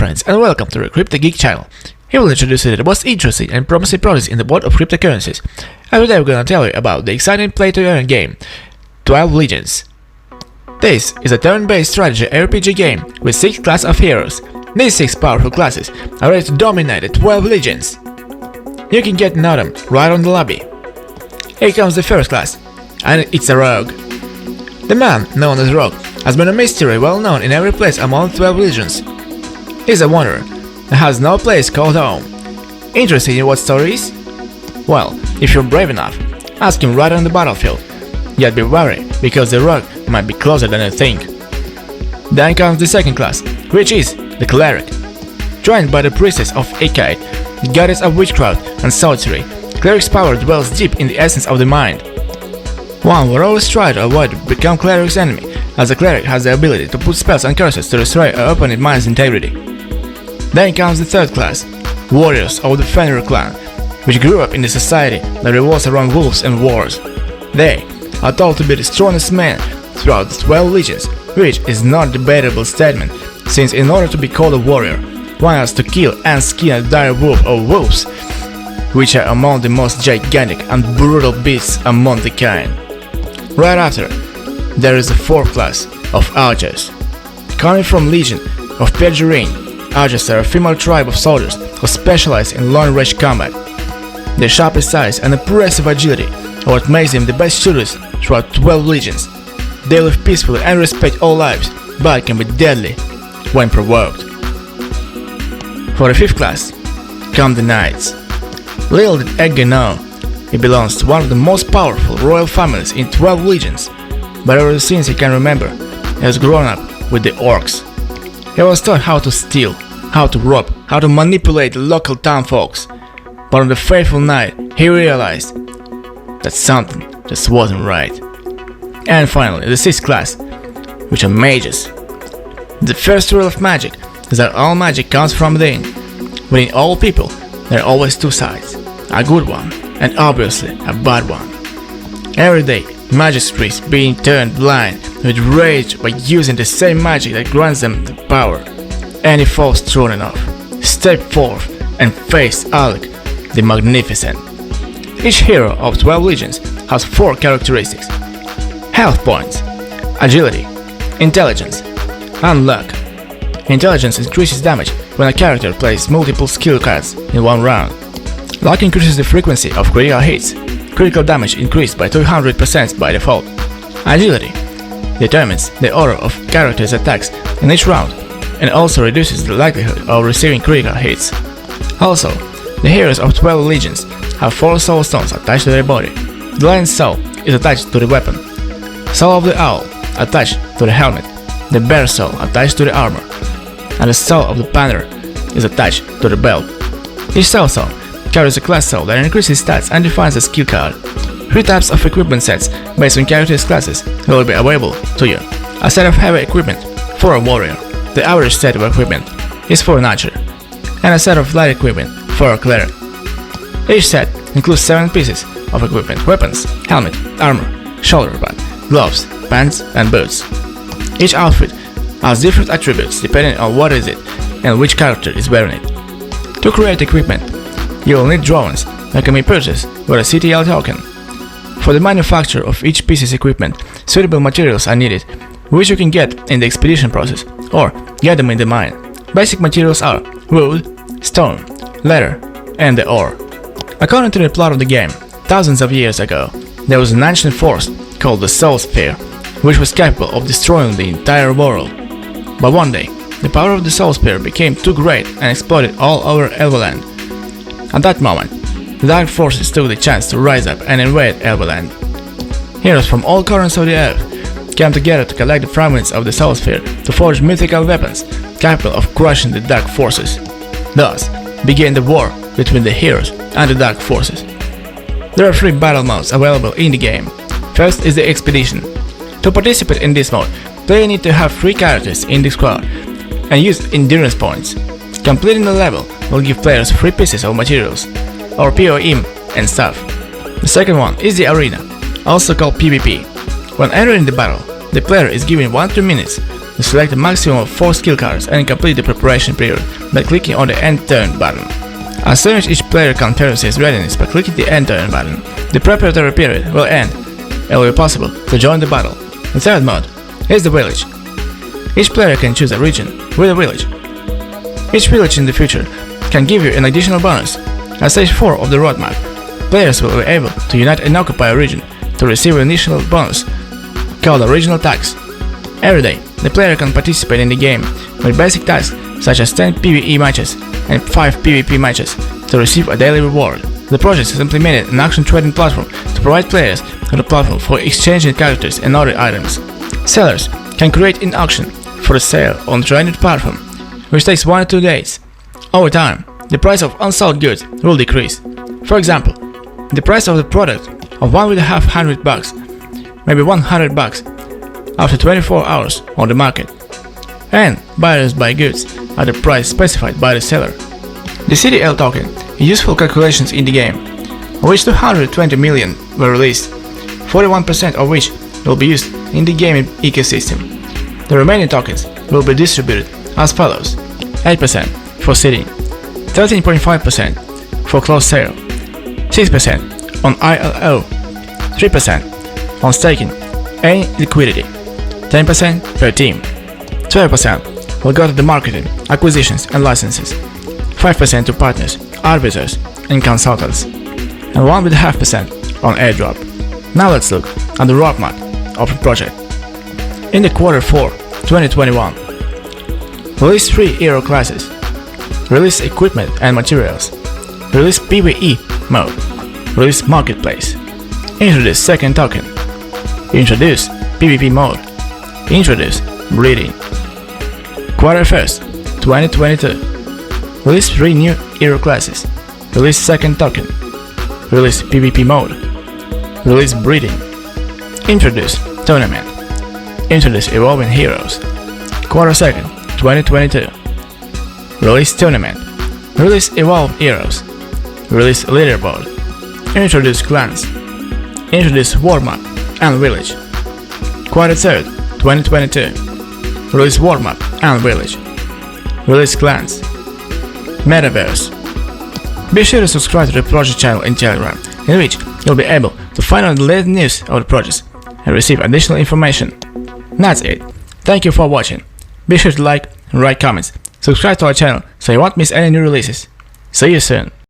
friends, and welcome to the Crypto Geek channel. Here we'll introduce you to the most interesting and promising projects in the world of cryptocurrencies. And today we're gonna tell you about the exciting play-to-earn game, 12 Legions. This is a turn-based strategy RPG game with 6 classes of heroes. These 6 powerful classes are ready to dominate the 12 Legions. You can get an item right on the lobby. Here comes the first class, and it's a rogue. The man known as Rogue has been a mystery well known in every place among the 12 Legions. He's a wanderer and has no place called home. Interested in what story is? Well, if you're brave enough, ask him right on the battlefield. Yet be wary, because the rogue might be closer than you think. Then comes the second class, which is the Cleric. Joined by the Priestess of Ikite, the goddess of witchcraft and sorcery, Cleric's power dwells deep in the essence of the mind. One will always try to avoid to become Cleric's enemy, as the Cleric has the ability to put spells and curses to destroy an opponent's mind's integrity. Then comes the third class, Warriors of the Fenrir clan, which grew up in a society that revolves around wolves and wars. They are told to be the strongest men throughout the 12 Legions, which is not a debatable statement, since in order to be called a warrior, one has to kill and skin a dire wolf or wolves, which are among the most gigantic and brutal beasts among the kind. Right after, there is the fourth class of Archers. Coming from Legion of Perjurin, Archers are a female tribe of soldiers who specialize in long-range combat. Their sharp size and impressive agility are what makes them the best shooters throughout 12 Legions. They live peacefully and respect all lives, but can be deadly when provoked. For the fifth class, come the Knights. Little did Edgar know, he belongs to one of the most powerful royal families in 12 Legions, but ever since he can remember, he has grown up with the Orcs. He was taught how to steal, how to rob, how to manipulate the local townfolks, but on the fateful night he realized that something just wasn't right. And finally, the sixth class, which are Mages. The first rule of magic is that all magic comes from within. Within all people, there are always two sides, a good one and obviously a bad one. Every day, magistrates being turned blind with rage by using the same magic that grants them the power. And if falls strong enough, step forth and face Alec the Magnificent. Each hero of 12 Legions has 4 characteristics: health points, agility, intelligence, and luck. Intelligence increases damage when a character plays multiple skill cards in one round. Luck increases the frequency of critical hits. Critical damage increased by 200% by default. Agility determines the order of characters' attacks in each round and also reduces the likelihood of receiving critical hits. Also, the heroes of 12 Legions have 4 soul stones attached to their body. The lion's soul is attached to the weapon, soul of the owl attached to the helmet, the bear soul attached to the armor, and the soul of the panther is attached to the belt. Each soul stone carries a class soul that increases stats and defines a skill card. 3 types of equipment sets based on characters' classes will be available to you. A set of heavy equipment for a warrior. The average set of equipment is for an archer, and a set of light equipment for a cleric. Each set includes 7 pieces of equipment: weapons, helmet, armor, shoulder pad, gloves, pants, and boots. Each outfit has different attributes depending on what is it and which character is wearing it. To create equipment, you will need drawings that can be purchased with a CTL token. For the manufacture of each piece's equipment, suitable materials are needed, which you can get in the expedition process or get them in the mine. Basic materials are wood, stone, leather, and the ore. According to the plot of the game, thousands of years ago, there was an ancient force called the Soul Sphere, which was capable of destroying the entire world. But one day, the power of the Soul Sphere became too great and exploded all over Elveland. At that moment, the Dark Forces took the chance to rise up and invade Elveland. Heroes from all corners of the earth came together to collect the fragments of the Soul Sphere to forge mythical weapons capable of crushing the Dark Forces. Thus began the war between the heroes and the Dark Forces. There are 3 battle modes available in the game. First is the Expedition. To participate in this mode, players need to have 3 characters in the squad and use endurance points. Completing the level will give players 3 pieces of materials, or POM and stuff. The second one is the Arena, also called PvP. When entering the battle, the player is given 1-2 minutes to select a maximum of 4 skill cards and complete the preparation period by clicking on the End Turn button. As soon as each player confirms his readiness by clicking the End Turn button, the preparatory period will end and it will be possible to join the battle. The third mode is the village. Each player can choose a region with a village. Each village in the future can give you an additional bonus. At stage 4 of the roadmap, players will be able to unite and occupy a region to receive an initial bonus called a regional tax. Every day, the player can participate in the game with basic tasks such as 10 PvE matches and 5 PvP matches to receive a daily reward. The project has implemented an auction trading platform to provide players with a platform for exchanging characters and other items. Sellers can create an auction for a sale on the traded platform, which takes 1 or 2 days. Over time, the price of unsold goods will decrease. For example, the price of the product of $1,500 may be $100 after 24 hours on the market, and buyers buy goods at the price specified by the seller. The CDL token is used for calculations in the game, of which 220 million were released, 41% of which will be used in the gaming ecosystem. The remaining tokens will be distributed as follows: 8% for seeding, 13.5% for closed sale, 6% on ILO, 3% on staking and liquidity, 10% per team, 12% will go to the marketing, acquisitions and licenses, 5% to partners, arbiters and consultants, and 1.5% on airdrop. Now let's look at the roadmap of the project. In the quarter 4, 2021, release 3 hero classes, release equipment and materials, release PvE mode, release marketplace, introduce second token, introduce PvP mode, introduce breeding. Quarter 1st, 2022, release 3 new hero classes, release second token, release PvP mode, release breeding, introduce tournament, introduce evolving heroes. Quarter 2nd, 2022, release tournament, release evolved heroes, release leaderboard, introduce clans, introduce war map and village. Quarter 3rd, 2022, release war map and village, release clans, metaverse. Be sure to subscribe to the project channel in Telegram, in which you'll be able to find out the latest news of the project and receive additional information. That's it. Thank you for watching. Be sure to like and write comments. Subscribe to our channel so you won't miss any new releases. See you soon.